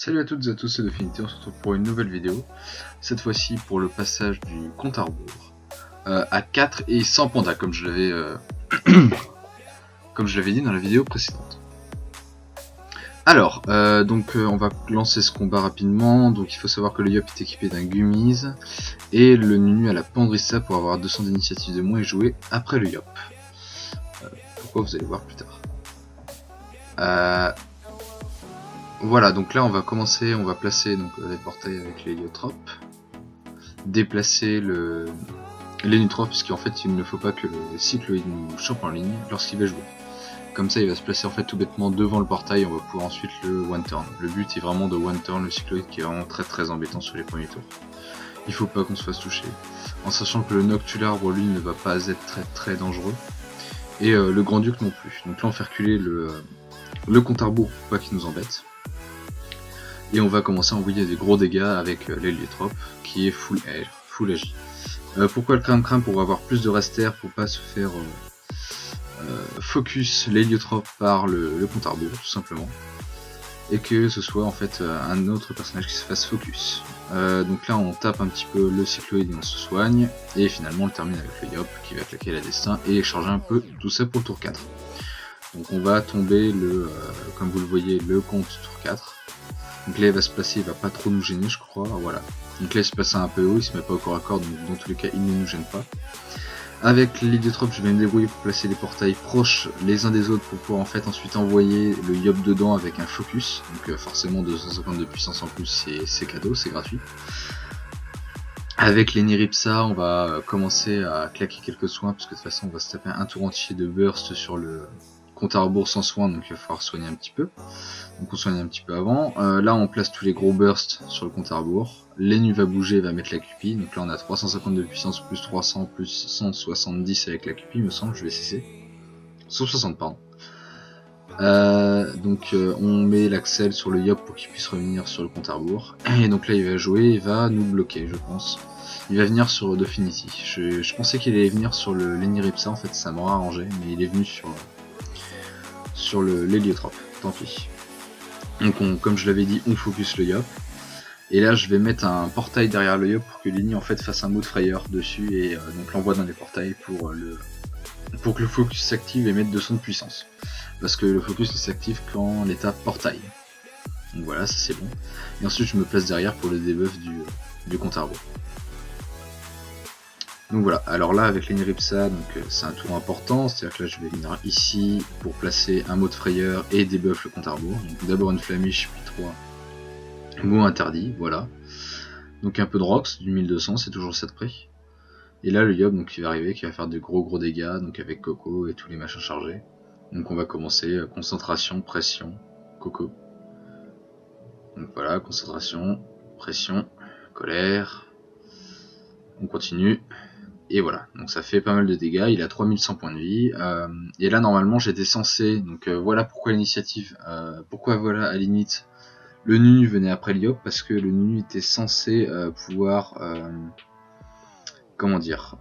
Salut à toutes et à tous, c'est Dauphinité, on se retrouve pour une nouvelle vidéo. Cette fois-ci pour le passage du compte à rebours à 4 et sans panda comme je l'avais dit dans la vidéo précédente. Alors, on va lancer ce combat rapidement. Donc il faut savoir que le Yop est équipé d'un Gummies et le Nunu a la Pandrissa pour avoir 200 d'initiative de moins et jouer après le Yop. Pourquoi vous allez voir plus tard. Voilà, donc là on va commencer, on va placer donc, les portails avec l'héliotropes, déplacer l'énutropes, puisqu'en fait il ne faut pas que le cycloïde nous chope en ligne lorsqu'il va jouer. Comme ça il va se placer en fait tout bêtement devant le portail, on va pouvoir ensuite le one turn. Le but est vraiment de one turn le cycloïde qui est vraiment très embêtant sur les premiers tours. Il faut pas qu'on se fasse toucher, en sachant que le Noctularbre lui ne va pas être très dangereux, et le Grand Duc non plus. Donc là on fait reculer le compte à rebours pour pas qu'il nous embête. Et on va commencer à envoyer des gros dégâts avec l'héliotrope qui est full agi. Pourquoi le crâne pour avoir plus de rester, pour pas se faire focus l'héliotrope par le compte à rebours tout simplement. Et que ce soit en fait un autre personnage qui se fasse focus. Donc là on tape un petit peu le cycloïde et on se soigne. Et finalement on le termine avec le Yop qui va claquer la destin et charger un peu tout ça pour le tour 4. Donc on va tomber comme vous le voyez, le compte tour 4. Donc là il va se placer, il va pas trop nous gêner je crois, voilà. Donc là il se place un peu haut, il se met pas au corps à corps, donc dans tous les cas il ne nous gêne pas. Avec l'héliotrope je vais me débrouiller pour placer les portails proches les uns des autres pour pouvoir en fait ensuite envoyer le Yop dedans avec un focus. Donc forcément 250 de puissance en plus c'est cadeau, c'est gratuit. Avec l'Eniripsa on va commencer à claquer quelques soins parce que de toute façon on va se taper un tour entier de burst sur le compte à rebours sans soin, donc il va falloir soigner un petit peu. Donc on soigne un petit peu avant. Là on place tous les gros bursts sur le compte à rebours. L'Enu va bouger, va mettre la cupie. Donc là on a 350 de puissance plus 300 plus 170 avec la cupie, me semble, je vais cesser. 160 pardon. On met l'axel sur le Yop pour qu'il puisse revenir sur le compte à rebours. Et donc là il va jouer, il va nous bloquer je pense. Il va venir sur Dauphinity. Je pensais qu'il allait venir sur l'Eniripsa, en fait ça m'aura arrangé, mais il est venu sur l'héliotrope, tant pis. Donc comme je l'avais dit, on focus le Yop. Et là je vais mettre un portail derrière le Yop pour que l'Ini en fait fasse un mot de frayeur dessus et donc l'envoie dans les portails pour que le focus s'active et mette 200 de puissance. Parce que le focus ne s'active qu'en état portail. Donc voilà, ça c'est bon. Et ensuite je me place derrière pour le debuff du compte à rebours. Donc voilà, alors là avec l'Eniripsa, c'est un tour important, c'est-à-dire que là je vais venir ici pour placer un mot de frayeur et debuff le compte à rebours. Donc d'abord une flamiche, puis 3 mots interdits, voilà. Donc un peu de Rox, du 1200, c'est toujours ça de prix. Et là le Yop donc, qui va arriver, qui va faire de gros dégâts, donc avec Coco et tous les machins chargés. Donc on va commencer, concentration, pression, Coco. Donc voilà, concentration, pression, colère. On continue. Et voilà, donc ça fait pas mal de dégâts, il a 3100 points de vie, et là normalement j'étais censé, donc voilà pourquoi l'initiative, pourquoi voilà à l'init, le Nunu venait après le Yop, parce que le Nunu était censé pouvoir, comment dire,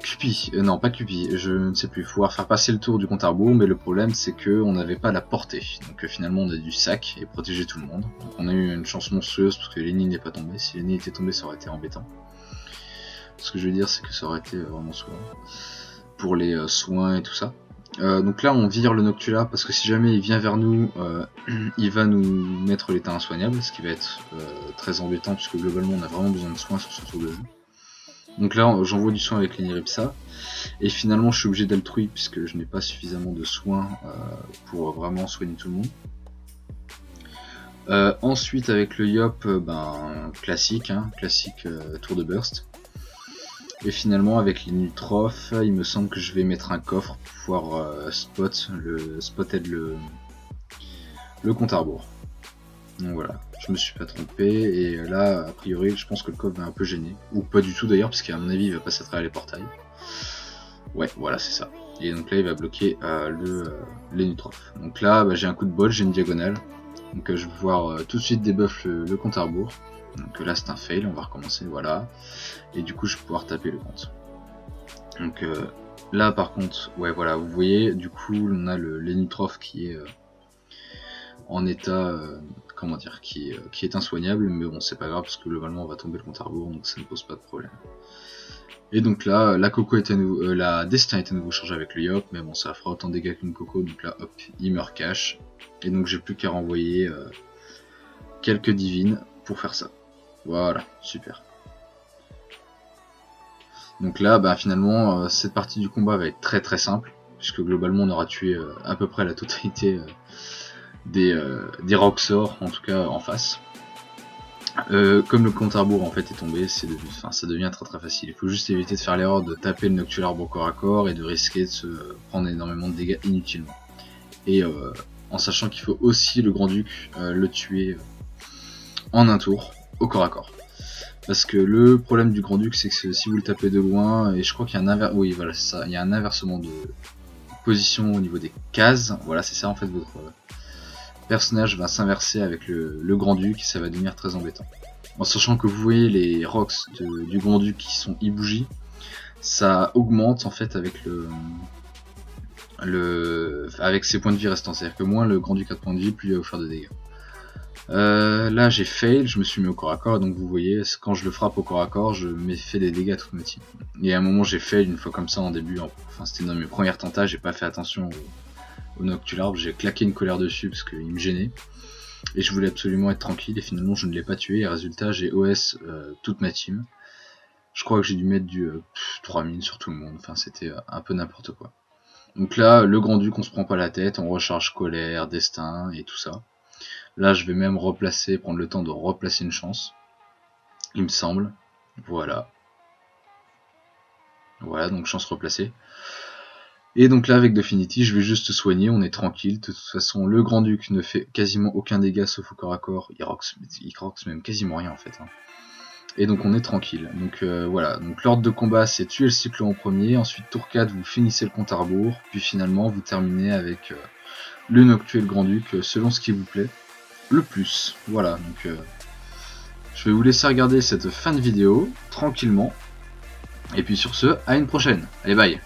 Cupi, non pas Cupi, je ne sais plus, pouvoir faire passer le tour du compte à rebours, mais le problème c'est qu'on n'avait pas la portée, donc finalement on a dû sac et protéger tout le monde. Donc on a eu une chance monstrueuse parce que Lenny n'est pas tombé, si Lenny était tombé ça aurait été embêtant. Ce que je veux dire c'est que ça aurait été vraiment soin pour les soins et tout ça. Donc là on vire le Noctularbre parce que si jamais il vient vers nous, il va nous mettre l'état insoignable, ce qui va être très embêtant puisque globalement on a vraiment besoin de soins sur ce tour de jeu. Donc là j'envoie du soin avec l'Eniripsa et finalement je suis obligé d'altruy puisque je n'ai pas suffisamment de soins pour vraiment soigner tout le monde. Ensuite avec le Yop, classique, tour de burst. Et finalement avec l'Enutrophe, il me semble que je vais mettre un coffre pour pouvoir spot le compte à rebours. Donc voilà, je me suis pas trompé et là a priori je pense que le coffre va un peu gêner, ou pas du tout d'ailleurs parce qu'à mon avis il va passer à travers les portails. Ouais voilà c'est ça, et donc là il va bloquer l'Enutrophe. Donc là j'ai un coup de bol, j'ai une diagonale, donc je vais pouvoir tout de suite debuff le compte à rebours. Donc là c'est un fail, on va recommencer, voilà, et du coup je vais pouvoir taper le compte. Donc Là par contre, ouais voilà, vous voyez, du coup on a l'Enutroph qui est en état, comment dire, qui est insoignable, mais bon c'est pas grave parce que globalement on va tomber le compte à rebours, donc ça ne pose pas de problème. Et donc là, la Coco est à nouveau, la Destin est à nouveau chargée avec le Yop, mais bon ça fera autant de dégâts qu'une Coco, donc là hop, il meurt cash. Et donc j'ai plus qu'à renvoyer quelques divines pour faire ça. Voilà, super. Donc là, bah, finalement, cette partie du combat va être très très simple, puisque globalement on aura tué à peu près la totalité des Roxor, en tout cas en face. Comme le compte à rebours en fait est tombé, ça devient très très facile. Il faut juste éviter de faire l'erreur de taper le Noctual Arbre corps à corps et de risquer de se prendre énormément de dégâts inutilement. Et en sachant qu'il faut aussi le Grand-Duc le tuer en un tour au corps à corps. Parce que le problème du Grand-Duc, c'est que si vous le tapez de loin, et je crois qu'il y a un inversement de position au niveau des cases. Voilà, c'est ça en fait, votre personnage va s'inverser avec le Grand-Duc et ça va devenir très embêtant. En sachant que vous voyez les rocks du Grand-Duc qui sont e-bougies, ça augmente en fait avec avec ses points de vie restants. C'est-à-dire que moins le Grand-Duc a de points de vie, plus il va vous faire de dégâts. Là j'ai fail, je me suis mis au corps à corps, donc vous voyez, quand je le frappe au corps à corps, je me fais des dégâts à toute ma team. Et à un moment j'ai fail une fois comme ça en début, enfin c'était dans mes premières tentages, j'ai pas fait attention au Noctual Arbre, j'ai claqué une colère dessus parce qu'il me gênait. Et je voulais absolument être tranquille et finalement je ne l'ai pas tué et résultat j'ai OS toute ma team. Je crois que j'ai dû mettre du 3000 sur tout le monde, enfin c'était un peu n'importe quoi. Donc là le Grand-Duc on se prend pas la tête, on recharge colère, destin et tout ça. Là je vais même prendre le temps de replacer une chance, il me semble. Voilà. Voilà, donc chance replacée. Et donc là avec Definity je vais juste soigner, on est tranquille, de toute façon le Grand-Duc ne fait quasiment aucun dégât sauf au corps à corps, il rox même quasiment rien en fait. Hein. Et donc on est tranquille. Donc voilà, donc l'ordre de combat c'est tuer le Cyclone en premier, ensuite tour 4 vous finissez le compte à rebours, puis finalement vous terminez avec le Noctu et le Grand-Duc selon ce qui vous plaît le plus. Voilà, donc je vais vous laisser regarder cette fin de vidéo tranquillement. Et puis sur ce, à une prochaine. Allez bye.